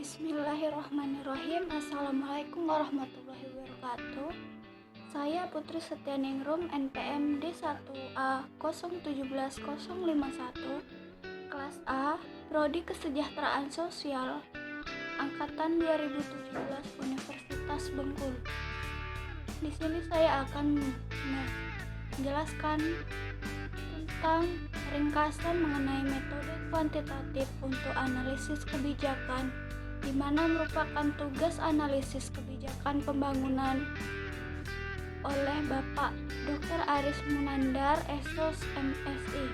Bismillahirrahmanirrahim. Assalamualaikum warahmatullahi wabarakatuh. Saya Putri Setianingrum, NPM D1A 017051, kelas A, Prodi Kesejahteraan Sosial, angkatan 2017, Universitas Bengkulu. Di sini saya akan menjelaskan tentang ringkasan mengenai metode kuantitatif untuk analisis kebijakan, di mana merupakan tugas analisis kebijakan pembangunan oleh Bapak Dr. Aris Munandar, SOS MSI.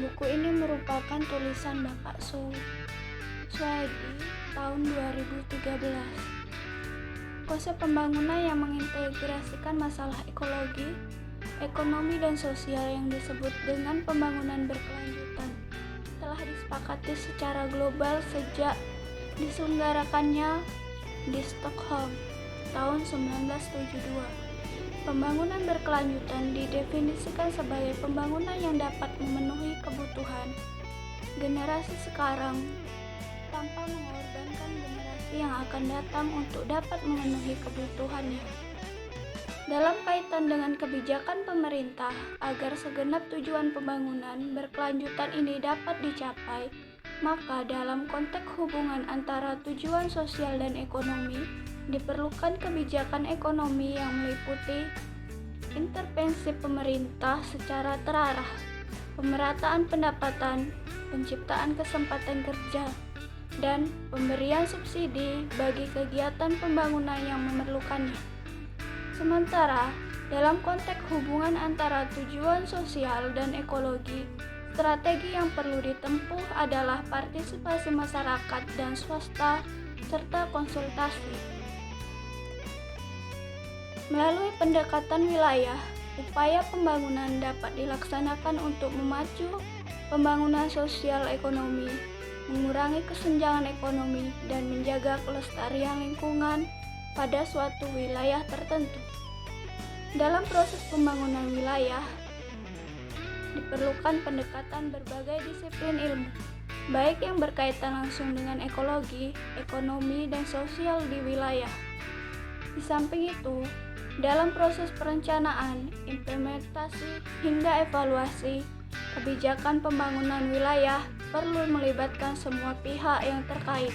Buku ini merupakan tulisan Bapak Suwadi tahun 2013. Konsep pembangunan yang mengintegrasikan masalah ekologi, ekonomi, dan sosial yang disebut dengan pembangunan berkelanjutan telah disepakati secara global sejak diselenggarakannya di Stockholm tahun 1972. Pembangunan berkelanjutan didefinisikan sebagai pembangunan yang dapat memenuhi kebutuhan generasi sekarang tanpa mengorbankan generasi yang akan datang untuk dapat memenuhi kebutuhannya. Dalam kaitan dengan kebijakan pemerintah agar segenap tujuan pembangunan berkelanjutan ini dapat dicapai, maka dalam konteks hubungan antara tujuan sosial dan ekonomi, diperlukan kebijakan ekonomi yang meliputi intervensi pemerintah secara terarah, pemerataan pendapatan, penciptaan kesempatan kerja, dan pemberian subsidi bagi kegiatan pembangunan yang memerlukannya. Sementara, dalam konteks hubungan antara tujuan sosial dan ekologi, strategi yang perlu ditempuh adalah partisipasi masyarakat dan swasta serta konsultasi. Melalui pendekatan wilayah, upaya pembangunan dapat dilaksanakan untuk memacu pembangunan sosial ekonomi, mengurangi kesenjangan ekonomi, dan menjaga kelestarian lingkungan pada suatu wilayah tertentu. Dalam proses pembangunan wilayah, diperlukan pendekatan berbagai disiplin ilmu, baik yang berkaitan langsung dengan ekologi, ekonomi, dan sosial di wilayah. Di samping itu, dalam proses perencanaan, implementasi, hingga evaluasi kebijakan pembangunan wilayah perlu melibatkan semua pihak yang terkait,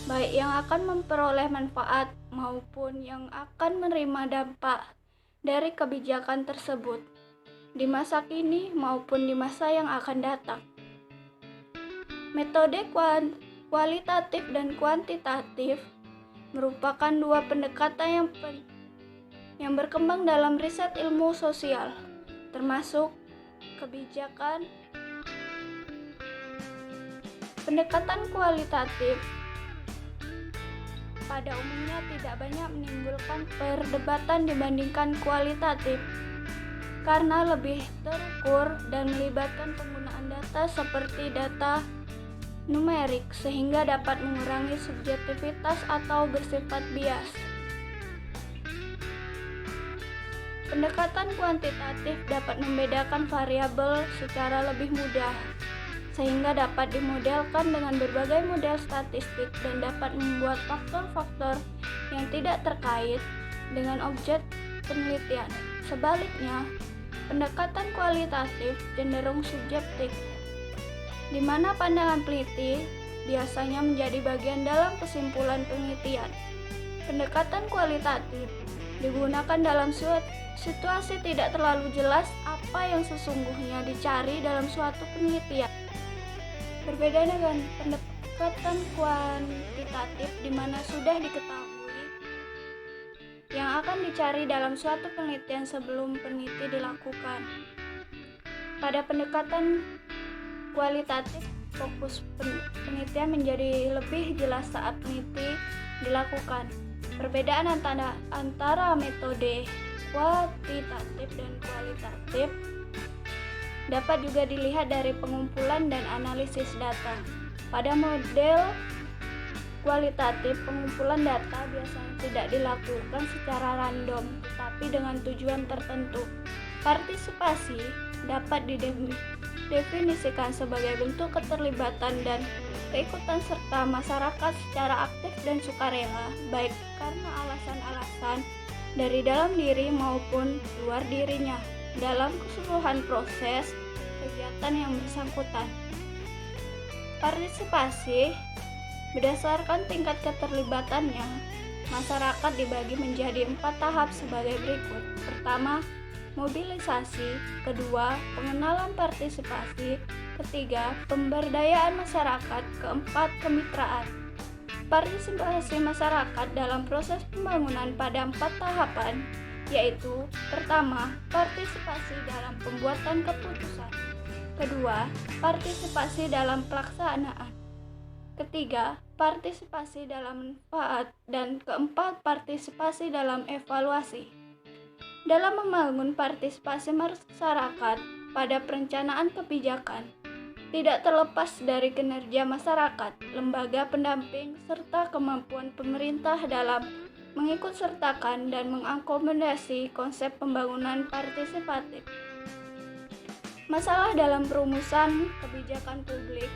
baik yang akan memperoleh manfaat maupun yang akan menerima dampak dari kebijakan tersebut di masa kini maupun di masa yang akan datang. Metode kualitatif dan kuantitatif merupakan dua pendekatan yang berkembang dalam riset ilmu sosial, termasuk kebijakan. Pendekatan kualitatif pada umumnya tidak banyak menimbulkan perdebatan dibandingkan kualitatif, karena lebih terukur dan melibatkan penggunaan data seperti data numerik, sehingga dapat mengurangi subjektivitas atau bersifat bias. Pendekatan kuantitatif dapat membedakan variabel secara lebih mudah, sehingga dapat dimodelkan dengan berbagai model statistik dan dapat membuat faktor-faktor yang tidak terkait dengan objek penelitian. Sebaliknya, pendekatan kualitatif cenderung subjektif, di mana pandangan peliti biasanya menjadi bagian dalam kesimpulan penelitian. Pendekatan kualitatif digunakan dalam situasi tidak terlalu jelas apa yang sesungguhnya dicari dalam suatu penelitian. Berbeda dengan pendekatan kuantitatif di mana sudah diketahui yang akan dicari dalam suatu penelitian sebelum peneliti dilakukan. Pada pendekatan kualitatif, fokus penelitian menjadi lebih jelas saat peneliti dilakukan. Perbedaan antara metode kuantitatif dan kualitatif dapat juga dilihat dari pengumpulan dan analisis data. Pada model kualitatif, pengumpulan data biasanya tidak dilakukan secara random, tetapi dengan tujuan tertentu. Partisipasi dapat didefinisikan sebagai bentuk keterlibatan dan keikutan serta masyarakat secara aktif dan sukarela, baik karena alasan-alasan dari dalam diri maupun luar dirinya, dalam keseluruhan proses kegiatan yang bersangkutan. Partisipasi berdasarkan tingkat keterlibatannya, masyarakat dibagi menjadi 4 tahap sebagai berikut. Pertama, mobilisasi. Kedua, pengenalan partisipasi. Ketiga, pemberdayaan masyarakat. Keempat, kemitraan. Partisipasi masyarakat dalam proses pembangunan pada 4 tahapan, yaitu: pertama, partisipasi dalam pembuatan keputusan. Kedua, partisipasi dalam pelaksanaan. Ketiga, partisipasi dalam manfaat. Dan keempat, partisipasi dalam evaluasi. Dalam membangun partisipasi masyarakat pada perencanaan kebijakan, tidak terlepas dari kinerja masyarakat, lembaga pendamping, serta kemampuan pemerintah dalam mengikutsertakan dan mengakomodasi konsep pembangunan partisipatif. Masalah dalam perumusan kebijakan publik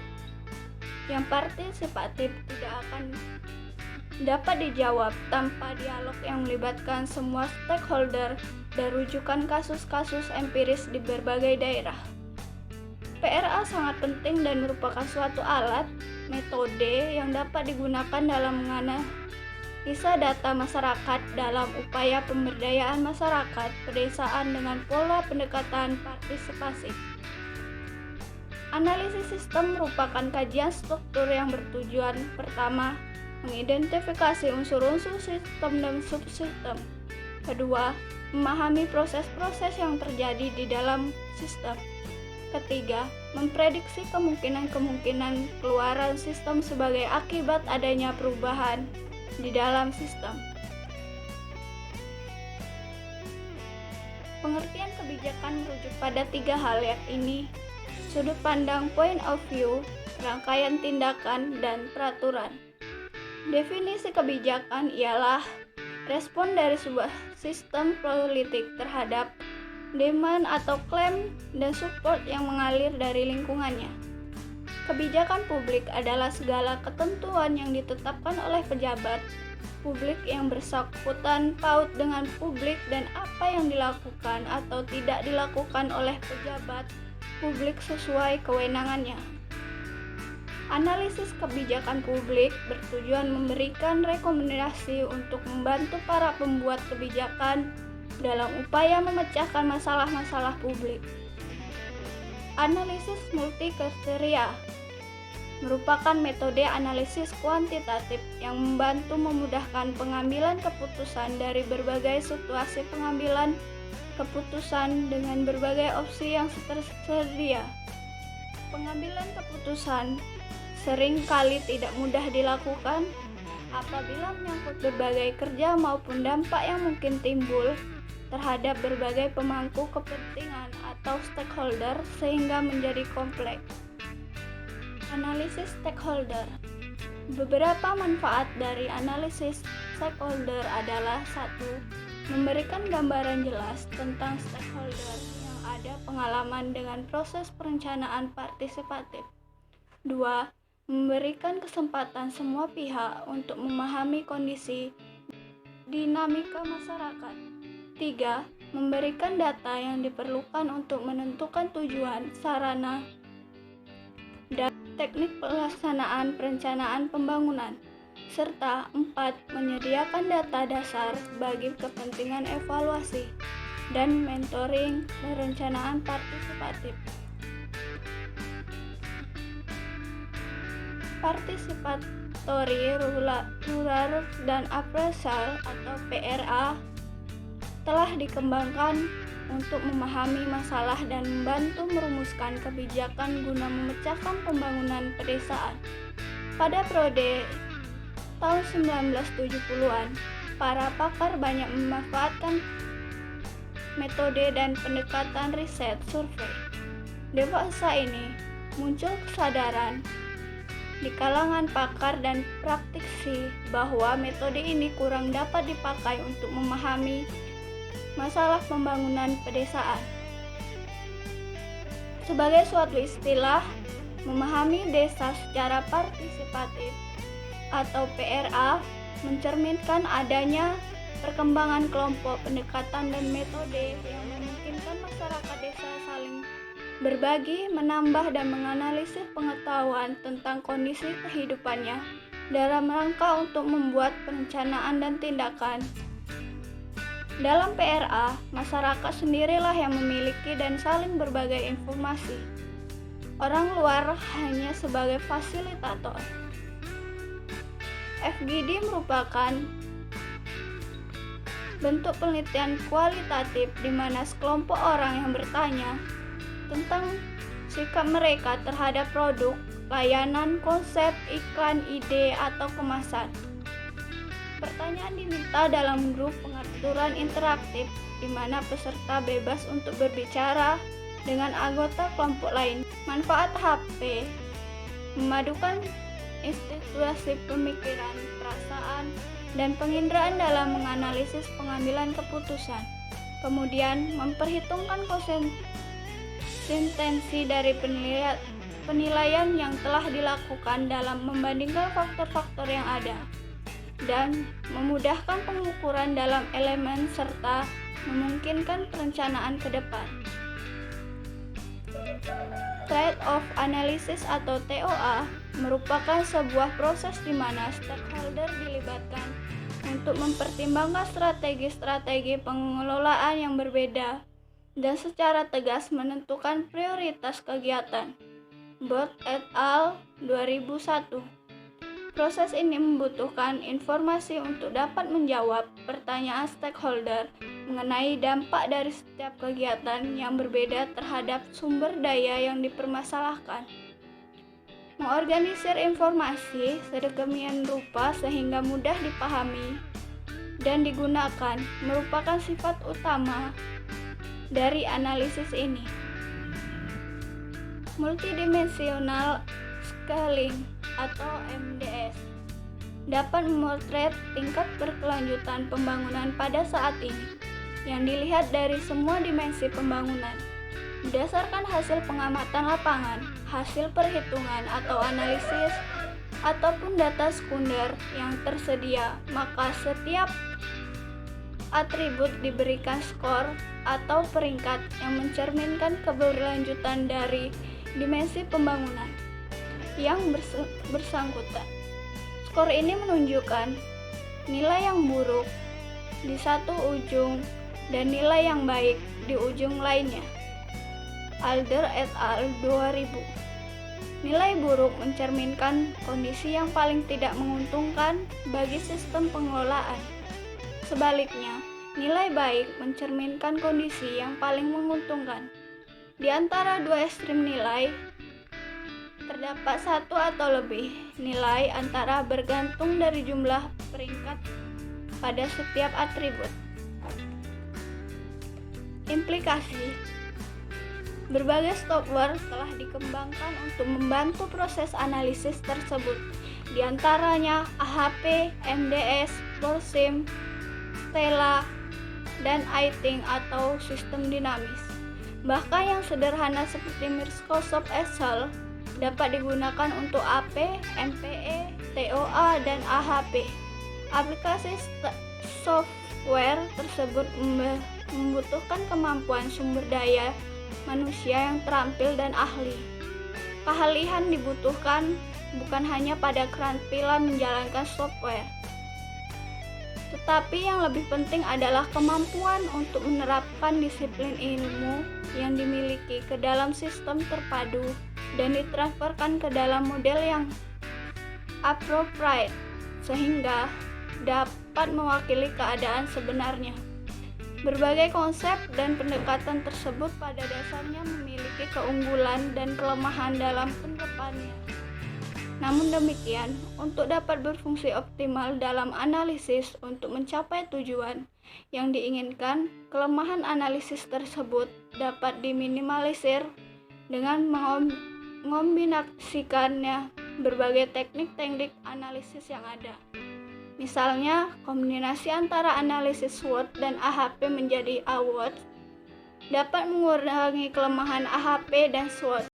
yang partisipatif tidak akan dapat dijawab tanpa dialog yang melibatkan semua stakeholder dan rujukan kasus-kasus empiris di berbagai daerah. PRA sangat penting dan merupakan suatu alat, metode yang dapat digunakan dalam menganalisa data masyarakat dalam upaya pemberdayaan masyarakat pedesaan dengan pola pendekatan partisipasi. Analisis sistem merupakan kajian struktur yang bertujuan: pertama, mengidentifikasi unsur-unsur sistem dan subsistem. Kedua, memahami proses-proses yang terjadi di dalam sistem. Ketiga, memprediksi kemungkinan-kemungkinan keluaran sistem sebagai akibat adanya perubahan di dalam sistem. Pengertian kebijakan merujuk pada 3 hal, yakni sudut pandang point of view, rangkaian tindakan, dan peraturan. Definisi kebijakan ialah respon dari sebuah sistem politik terhadap demand atau klaim dan support yang mengalir dari lingkungannya. Kebijakan publik adalah segala ketentuan yang ditetapkan oleh pejabat publik yang bersangkutan paut dengan publik dan apa yang dilakukan atau tidak dilakukan oleh pejabat publik sesuai kewenangannya. Analisis kebijakan publik bertujuan memberikan rekomendasi untuk membantu para pembuat kebijakan dalam upaya memecahkan masalah-masalah publik. Analisis multikriteria merupakan metode analisis kuantitatif yang membantu memudahkan pengambilan keputusan dari berbagai situasi pengambilan keputusan dengan berbagai opsi yang tersedia. Pengambilan keputusan sering kali tidak mudah dilakukan apabila menyangkut berbagai kerja maupun dampak yang mungkin timbul terhadap berbagai pemangku kepentingan atau stakeholder sehingga menjadi kompleks. Analisis stakeholder. Beberapa manfaat dari analisis stakeholder adalah: 1. Memberikan gambaran jelas tentang stakeholder yang ada pengalaman dengan proses perencanaan partisipatif. 2. Memberikan kesempatan semua pihak untuk memahami kondisi dinamika masyarakat. 3. Memberikan data yang diperlukan untuk menentukan tujuan, sarana, dan teknik pelaksanaan perencanaan pembangunan. Serta 4. Menyediakan data dasar bagi kepentingan evaluasi dan mentoring perencanaan partisipatif. Participatory Rural dan Appraisal atau PRA telah dikembangkan untuk memahami masalah dan membantu merumuskan kebijakan guna memecahkan pembangunan pedesaan. Pada periode tahun 1970-an, para pakar banyak memanfaatkan metode dan pendekatan riset survei. Di masa ini, muncul kesadaran di kalangan pakar dan praktisi bahwa metode ini kurang dapat dipakai untuk memahami masalah pembangunan pedesaan. Sebagai suatu istilah, Memahami desa secara partisipatif atau PRA mencerminkan adanya perkembangan kelompok, pendekatan, dan metode yang memungkinkan masyarakat desa saling berbagi, menambah, dan menganalisis pengetahuan tentang kondisi kehidupannya dalam rangka untuk membuat perencanaan dan tindakan. Dalam PRA, masyarakat sendirilah yang memiliki dan saling berbagai informasi. Orang luar hanya sebagai fasilitator. FGD merupakan bentuk penelitian kualitatif di mana sekelompok orang yang bertanya tentang sikap mereka terhadap produk, layanan, konsep, iklan, ide, atau kemasan. Pertanyaan diminta dalam grup pengaturan interaktif di mana peserta bebas untuk berbicara dengan anggota kelompok lain. Manfaat HP memadukan institusi pemikiran, perasaan, dan penginderaan dalam menganalisis pengambilan keputusan. Kemudian memperhitungkan konsistensi dari penilaian yang telah dilakukan dalam membandingkan faktor-faktor yang ada, dan memudahkan pengukuran dalam elemen serta memungkinkan perencanaan ke depan. Trade-off analysis atau TOA merupakan sebuah proses di mana stakeholder dilibatkan untuk mempertimbangkan strategi-strategi pengelolaan yang berbeda dan secara tegas menentukan prioritas kegiatan. Bot et al. 2001. Proses ini membutuhkan informasi untuk dapat menjawab pertanyaan stakeholder mengenai dampak dari setiap kegiatan yang berbeda terhadap sumber daya yang dipermasalahkan. Mengorganisir informasi sedemikian rupa sehingga mudah dipahami dan digunakan merupakan sifat utama dari analisis ini. Multidimensional scaling atau MDS dapat memotret tingkat berkelanjutan pembangunan pada saat ini yang dilihat dari semua dimensi pembangunan. Berdasarkan hasil pengamatan lapangan, hasil perhitungan atau analisis, ataupun data sekunder yang tersedia, maka setiap atribut diberikan skor atau peringkat yang mencerminkan keberlanjutan dari dimensi pembangunan yang bersangkutan. Skor ini menunjukkan nilai yang buruk di satu ujung dan nilai yang baik di ujung lainnya. Alder et al. 2000. Nilai buruk mencerminkan kondisi yang paling tidak menguntungkan bagi sistem pengelolaan. Sebaliknya, nilai baik mencerminkan kondisi yang paling menguntungkan. Di antara dua ekstrim nilai, terdapat satu atau lebih nilai antara bergantung dari jumlah peringkat pada setiap atribut. Implikasi: berbagai software telah dikembangkan untuk membantu proses analisis tersebut, di antaranya AHP, MDS, Borsim, Stella, dan iThink atau sistem dinamis. Bahkan yang sederhana seperti Microsoft Excel dapat digunakan untuk AP, MPE, TOA, dan AHP. Aplikasi software tersebut membutuhkan kemampuan sumber daya manusia yang terampil dan ahli. Keahlian dibutuhkan bukan hanya pada keterampilan menjalankan software, tetapi yang lebih penting adalah kemampuan untuk menerapkan disiplin ilmu yang dimiliki ke dalam sistem terpadu dan ditransferkan ke dalam model yang appropriate sehingga dapat mewakili keadaan sebenarnya. Berbagai konsep dan pendekatan tersebut pada dasarnya memiliki keunggulan dan kelemahan dalam penerapannya. Namun demikian, untuk dapat berfungsi optimal dalam analisis untuk mencapai tujuan yang diinginkan, kelemahan analisis tersebut dapat diminimalisir dengan mengombinasikannya berbagai teknik-teknik analisis yang ada. Misalnya, kombinasi antara analisis SWOT dan AHP menjadi AWOT dapat mengurangi kelemahan AHP dan SWOT.